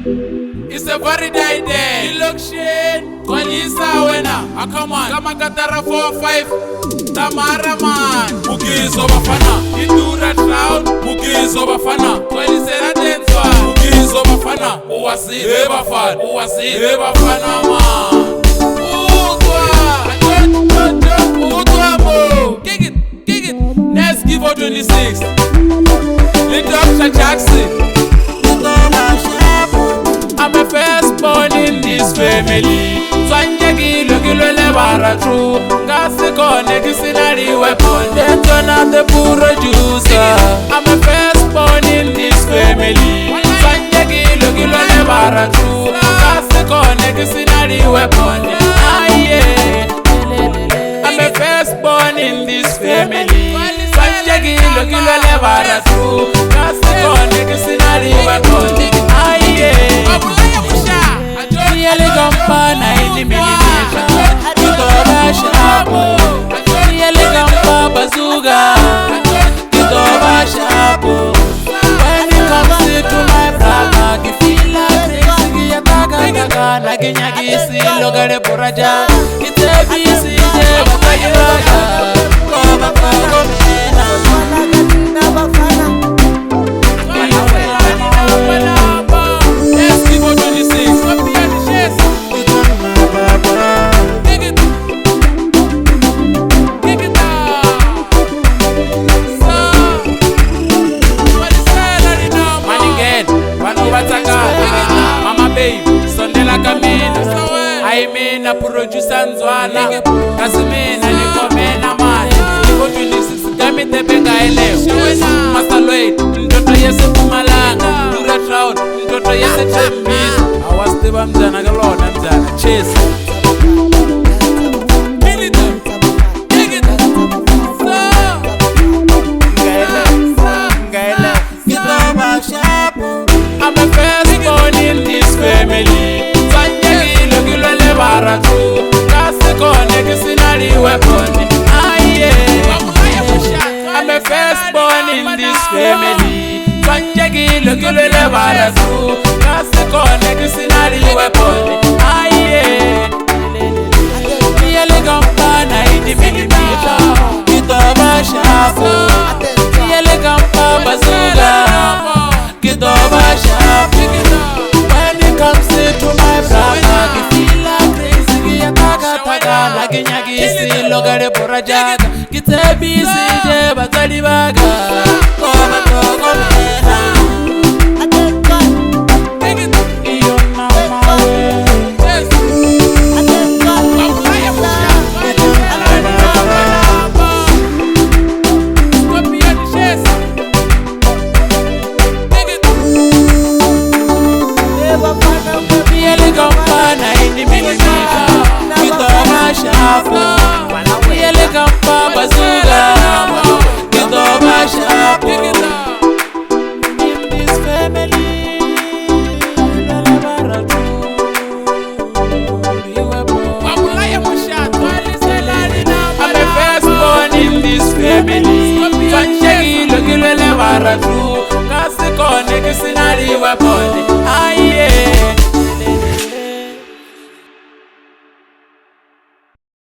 It's a very day day. Election. Kwalisa wena. Come on. Kama katara 4-5. Tamara man. Moghezo bafana. Indura cloud. Moghezo bafana. Kwalisela Nzwana. Moghezo bafana. Uwasihe bafana. Uwasihe bafana man. Kick it. Let's give her 26. Lift up Jackson. I'm a first born in this family. Nzwana kilo lebara true. Ngasi kone kisinari weapon. Nzwana the producer. I'm a first born in this family. Nzwana kilo lebara true. Ngasi kone kisinari weapon. I'm a first born in this family. Nzwana kilo lebara true. Ngasi kone kisinari weapon. Really gampana ini milimisha Kitoba shapo Really gampa bazuga Kitoba shapo When it comes to my brother Kifila crazy Yataka Naginyagisi Logare puraja Kitebisi Jeba kayiraga Koba kagomena Mama baby, sondela kamina Aimena producer Nzwana Kasimena nikomena mani Niko 26 gami tepenga eleo Master Lloyd, mtoto yese Pumalanga Dura Trout, mtoto yese Chambis Awasteba mjana galona mjana Chase I'm a first born in this family. Nzwana kilo lebara true. Ngasi kone kisinari weapon. I'm a first born in this family. Nzwana kilo lebara true. Ngasi kone kisinari weapon. Really gampana ini milimisha. Kitoba shapo. Really gampa bazuga. Kitoba shapo. When it comes to my brother Kifila crazy Yataka Naginyagisi Logare puraja Kitebisi Jeba kalibaga Koba kagomena Iyo mama we Really gampana ini milimisha Kitoba shapo Really gampa bazuga Kitoba shapo In this family Lebara true I'm a first born in this family Nzwana kilo lebara true Ngasi kone kisinari weapon